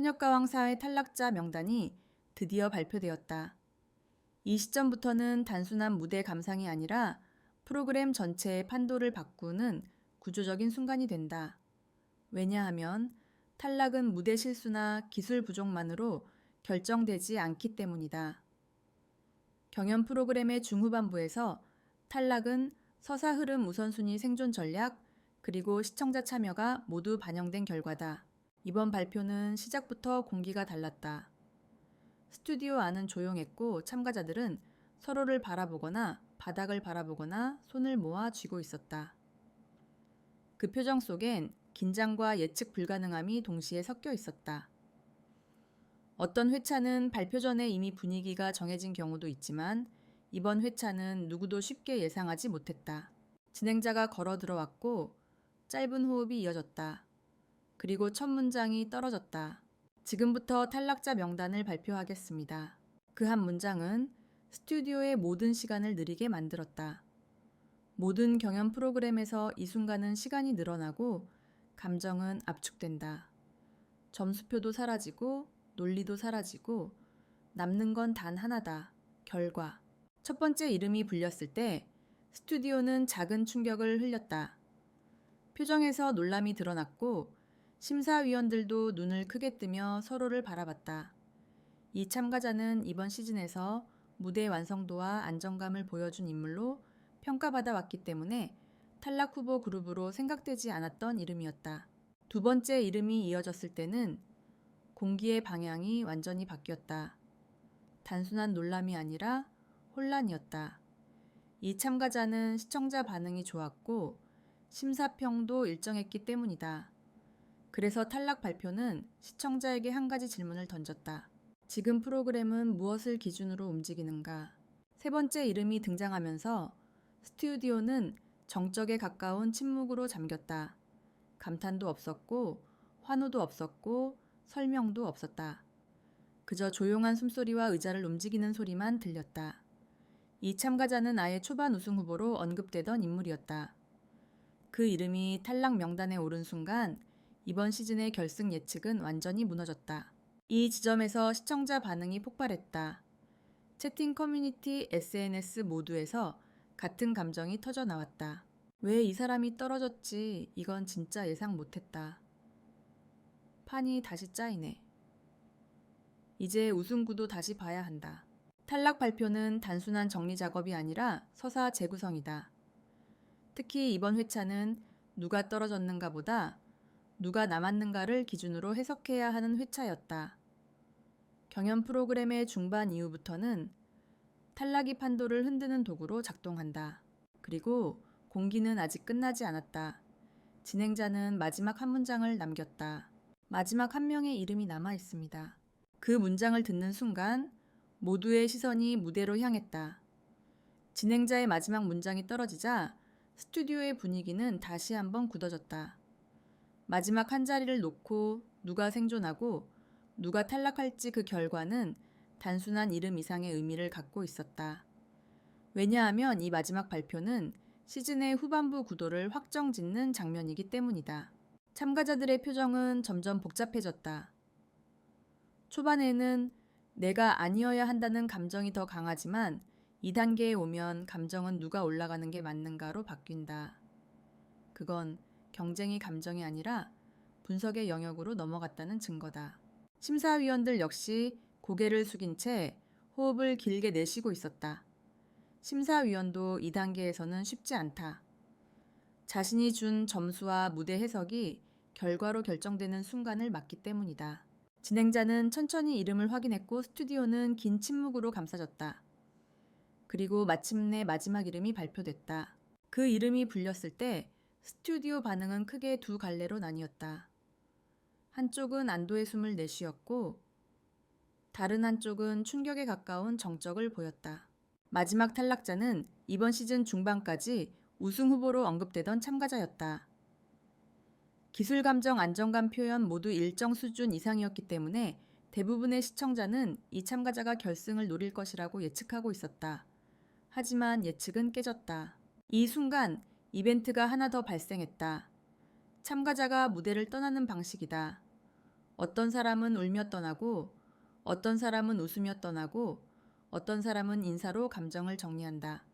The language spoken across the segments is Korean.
현역가왕사의 탈락자 명단이 드디어 발표되었다. 이 시점부터는 단순한 무대 감상이 아니라 프로그램 전체의 판도를 바꾸는 구조적인 순간이 된다. 왜냐하면 탈락은 무대 실수나 기술 부족만으로 결정되지 않기 때문이다. 경연 프로그램의 중후반부에서 탈락은 서사 흐름 우선순위 생존 전략, 그리고 시청자 참여가 모두 반영된 결과다. 이번 발표는 시작부터 공기가 달랐다. 스튜디오 안은 조용했고 참가자들은 서로를 바라보거나 바닥을 바라보거나 손을 모아 쥐고 있었다. 그 표정 속엔 긴장과 예측 불가능함이 동시에 섞여 있었다. 어떤 회차는 발표 전에 이미 분위기가 정해진 경우도 있지만 이번 회차는 누구도 쉽게 예상하지 못했다. 진행자가 걸어 들어왔고 짧은 호흡이 이어졌다. 그리고 첫 문장이 떨어졌다. 지금부터 탈락자 명단을 발표하겠습니다. 그 한 문장은 스튜디오의 모든 시간을 느리게 만들었다. 모든 경연 프로그램에서 이 순간은 시간이 늘어나고 감정은 압축된다. 점수표도 사라지고 논리도 사라지고 남는 건 단 하나다. 결과. 첫 번째 이름이 불렸을 때 스튜디오는 작은 충격을 흘렸다. 표정에서 놀람이 드러났고 심사위원들도 눈을 크게 뜨며 서로를 바라봤다. 이 참가자는 이번 시즌에서 무대 완성도와 안정감을 보여준 인물로 평가받아 왔기 때문에 탈락 후보 그룹으로 생각되지 않았던 이름이었다. 두 번째 이름이 이어졌을 때는 공기의 방향이 완전히 바뀌었다. 단순한 놀람이 아니라 혼란이었다. 이 참가자는 시청자 반응이 좋았고 심사평도 일정했기 때문이다. 그래서 탈락 발표는 시청자에게 한 가지 질문을 던졌다. 지금 프로그램은 무엇을 기준으로 움직이는가? 세 번째 이름이 등장하면서 스튜디오는 정적에 가까운 침묵으로 잠겼다. 감탄도 없었고 환호도 없었고 설명도 없었다. 그저 조용한 숨소리와 의자를 움직이는 소리만 들렸다. 이 참가자는 아예 초반 우승 후보로 언급되던 인물이었다. 그 이름이 탈락 명단에 오른 순간 이번 시즌의 결승 예측은 완전히 무너졌다. 이 지점에서 시청자 반응이 폭발했다. 채팅 커뮤니티, SNS 모두에서 같은 감정이 터져 나왔다. 왜 이 사람이 떨어졌지? 이건 진짜 예상 못했다. 판이 다시 짜이네. 이제 우승구도 다시 봐야 한다. 탈락 발표는 단순한 정리 작업이 아니라 서사 재구성이다. 특히 이번 회차는 누가 떨어졌는가 보다 누가 남았는가를 기준으로 해석해야 하는 회차였다. 경연 프로그램의 중반 이후부터는 탈락이 판도를 흔드는 도구로 작동한다. 그리고 공기는 아직 끝나지 않았다. 진행자는 마지막 한 문장을 남겼다. 마지막 한 명의 이름이 남아 있습니다. 그 문장을 듣는 순간 모두의 시선이 무대로 향했다. 진행자의 마지막 문장이 떨어지자 스튜디오의 분위기는 다시 한번 굳어졌다. 마지막 한 자리를 놓고 누가 생존하고 누가 탈락할지 그 결과는 단순한 이름 이상의 의미를 갖고 있었다. 왜냐하면 이 마지막 발표는 시즌의 후반부 구도를 확정짓는 장면이기 때문이다. 참가자들의 표정은 점점 복잡해졌다. 초반에는 내가 아니어야 한다는 감정이 더 강하지만 2단계에 오면 감정은 누가 올라가는 게 맞는가로 바뀐다. 그건 경쟁이 감정이 아니라 분석의 영역으로 넘어갔다는 증거다. 심사위원들 역시 고개를 숙인 채 호흡을 길게 내쉬고 있었다. 심사위원도 2단계에서는 쉽지 않다. 자신이 준 점수와 무대 해석이 결과로 결정되는 순간을 맞기 때문이다. 진행자는 천천히 이름을 확인했고 스튜디오는 긴 침묵으로 감싸졌다. 그리고 마침내 마지막 이름이 발표됐다. 그 이름이 불렸을 때 스튜디오 반응은 크게 두 갈래로 나뉘었다. 한쪽은 안도의 숨을 내쉬었고 다른 한쪽은 충격에 가까운 정적을 보였다. 마지막 탈락자는 이번 시즌 중반까지 우승 후보로 언급되던 참가자였다. 기술 감정, 안정감 표현 모두 일정 수준 이상이었기 때문에 대부분의 시청자는 이 참가자가 결승을 노릴 것이라고 예측하고 있었다. 하지만 예측은 깨졌다. 이 순간 이벤트가 하나 더 발생했다. 참가자가 무대를 떠나는 방식이다. 어떤 사람은 울며 떠나고, 어떤 사람은 웃으며 떠나고, 어떤 사람은 인사로 감정을 정리한다.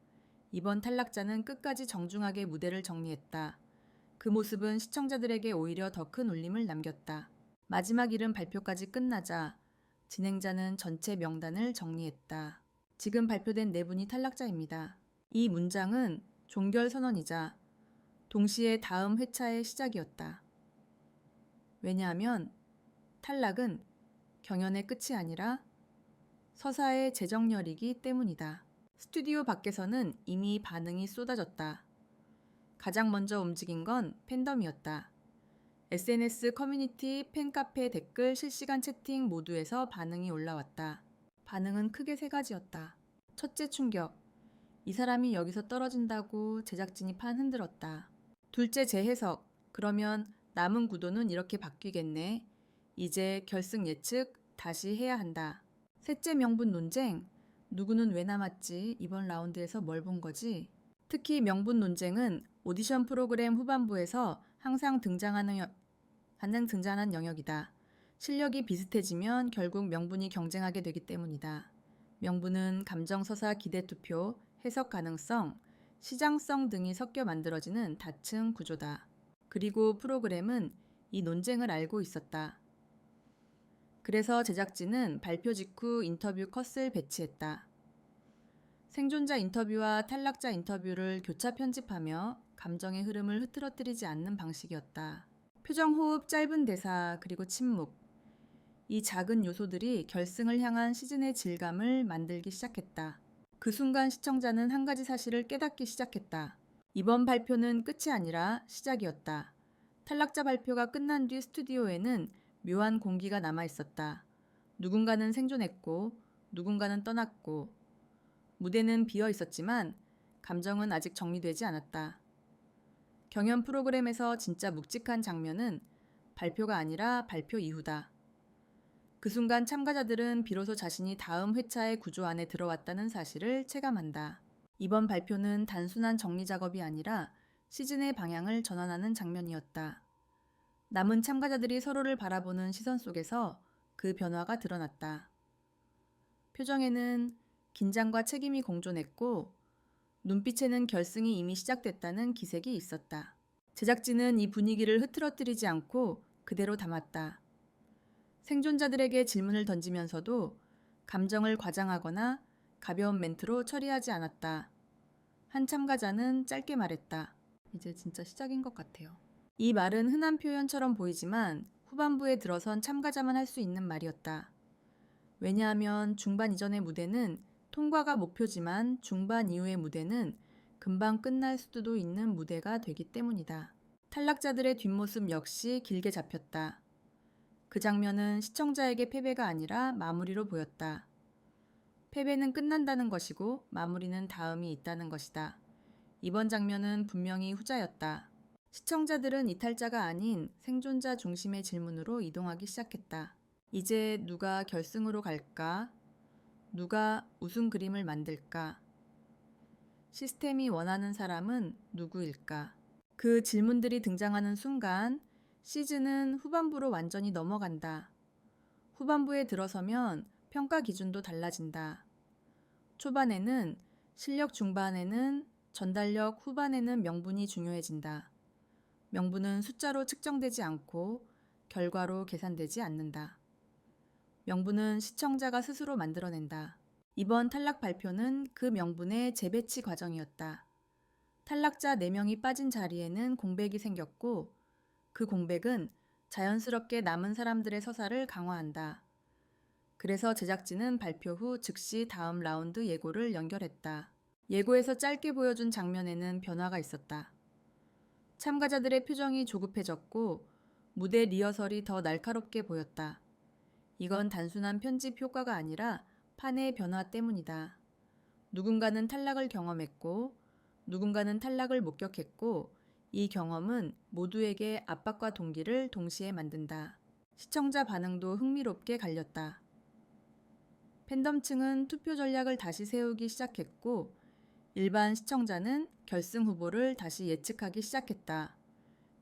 이번 탈락자는 끝까지 정중하게 무대를 정리했다. 그 모습은 시청자들에게 오히려 더 큰 울림을 남겼다. 마지막 이름 발표까지 끝나자 진행자는 전체 명단을 정리했다. 지금 발표된 네 분이 탈락자입니다. 이 문장은 종결 선언이자 동시에 다음 회차의 시작이었다. 왜냐하면 탈락은 경연의 끝이 아니라 서사의 재정렬이기 때문이다. 스튜디오 밖에서는 이미 반응이 쏟아졌다. 가장 먼저 움직인 건 팬덤이었다. SNS 커뮤니티, 팬카페 댓글, 실시간 채팅 모두에서 반응이 올라왔다. 반응은 크게 세 가지였다. 첫째 충격. 이 사람이 여기서 떨어진다고 제작진이 판 흔들었다. 둘째 재해석. 그러면 남은 구도는 이렇게 바뀌겠네. 이제 결승 예측 다시 해야 한다. 셋째 명분 논쟁. 누구는 왜 남았지? 이번 라운드에서 뭘 본 거지? 특히 명분 논쟁은 오디션 프로그램 후반부에서 항상 등장하는 영역이다. 실력이 비슷해지면 결국 명분이 경쟁하게 되기 때문이다. 명분은 감정서사 기대투표, 해석 가능성, 시장성 등이 섞여 만들어지는 다층 구조다. 그리고 프로그램은 이 논쟁을 알고 있었다. 그래서 제작진은 발표 직후 인터뷰 컷을 배치했다. 생존자 인터뷰와 탈락자 인터뷰를 교차 편집하며 감정의 흐름을 흐트러뜨리지 않는 방식이었다. 표정, 호흡, 짧은 대사, 그리고 침묵. 이 작은 요소들이 결승을 향한 시즌의 질감을 만들기 시작했다. 그 순간 시청자는 한 가지 사실을 깨닫기 시작했다. 이번 발표는 끝이 아니라 시작이었다. 탈락자 발표가 끝난 뒤 스튜디오에는 묘한 공기가 남아 있었다. 누군가는 생존했고, 누군가는 떠났고, 무대는 비어 있었지만 감정은 아직 정리되지 않았다. 경연 프로그램에서 진짜 묵직한 장면은 발표가 아니라 발표 이후다. 그 순간 참가자들은 비로소 자신이 다음 회차의 구조 안에 들어왔다는 사실을 체감한다. 이번 발표는 단순한 정리 작업이 아니라 시즌의 방향을 전환하는 장면이었다. 남은 참가자들이 서로를 바라보는 시선 속에서 그 변화가 드러났다. 표정에는 긴장과 책임이 공존했고 눈빛에는 결승이 이미 시작됐다는 기색이 있었다. 제작진은 이 분위기를 흐트러뜨리지 않고 그대로 담았다. 생존자들에게 질문을 던지면서도 감정을 과장하거나 가벼운 멘트로 처리하지 않았다. 한 참가자는 짧게 말했다. 이제 진짜 시작인 것 같아요. 이 말은 흔한 표현처럼 보이지만 후반부에 들어선 참가자만 할 수 있는 말이었다. 왜냐하면 중반 이전의 무대는 통과가 목표지만 중반 이후의 무대는 금방 끝날 수도 있는 무대가 되기 때문이다. 탈락자들의 뒷모습 역시 길게 잡혔다. 그 장면은 시청자에게 패배가 아니라 마무리로 보였다. 패배는 끝난다는 것이고 마무리는 다음이 있다는 것이다. 이번 장면은 분명히 후자였다. 시청자들은 이탈자가 아닌 생존자 중심의 질문으로 이동하기 시작했다. 이제 누가 결승으로 갈까? 누가 우승 그림을 만들까? 시스템이 원하는 사람은 누구일까? 그 질문들이 등장하는 순간 시즌은 후반부로 완전히 넘어간다. 후반부에 들어서면 평가 기준도 달라진다. 초반에는 실력, 중반에는 전달력, 후반에는 명분이 중요해진다. 명분은 숫자로 측정되지 않고 결과로 계산되지 않는다. 명분은 시청자가 스스로 만들어낸다. 이번 탈락 발표는 그 명분의 재배치 과정이었다. 탈락자 4명이 빠진 자리에는 공백이 생겼고 그 공백은 자연스럽게 남은 사람들의 서사를 강화한다. 그래서 제작진은 발표 후 즉시 다음 라운드 예고를 연결했다. 예고에서 짧게 보여준 장면에는 변화가 있었다. 참가자들의 표정이 조급해졌고 무대 리허설이 더 날카롭게 보였다. 이건 단순한 편집 효과가 아니라 판의 변화 때문이다. 누군가는 탈락을 경험했고 누군가는 탈락을 목격했고 이 경험은 모두에게 압박과 동기를 동시에 만든다. 시청자 반응도 흥미롭게 갈렸다. 팬덤층은 투표 전략을 다시 세우기 시작했고 일반 시청자는 결승 후보를 다시 예측하기 시작했다.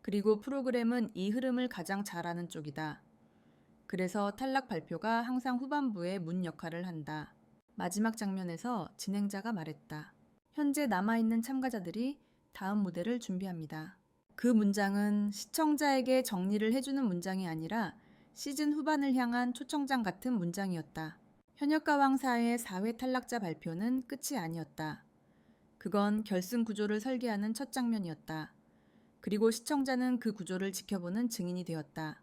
그리고 프로그램은 이 흐름을 가장 잘 아는 쪽이다. 그래서 탈락 발표가 항상 후반부에 문 역할을 한다. 마지막 장면에서 진행자가 말했다. 현재 남아있는 참가자들이 다음 무대를 준비합니다. 그 문장은 시청자에게 정리를 해주는 문장이 아니라 시즌 후반을 향한 초청장 같은 문장이었다. 현역가왕사의 4회 탈락자 발표는 끝이 아니었다. 그건 결승 구조를 설계하는 첫 장면이었다. 그리고 시청자는 그 구조를 지켜보는 증인이 되었다.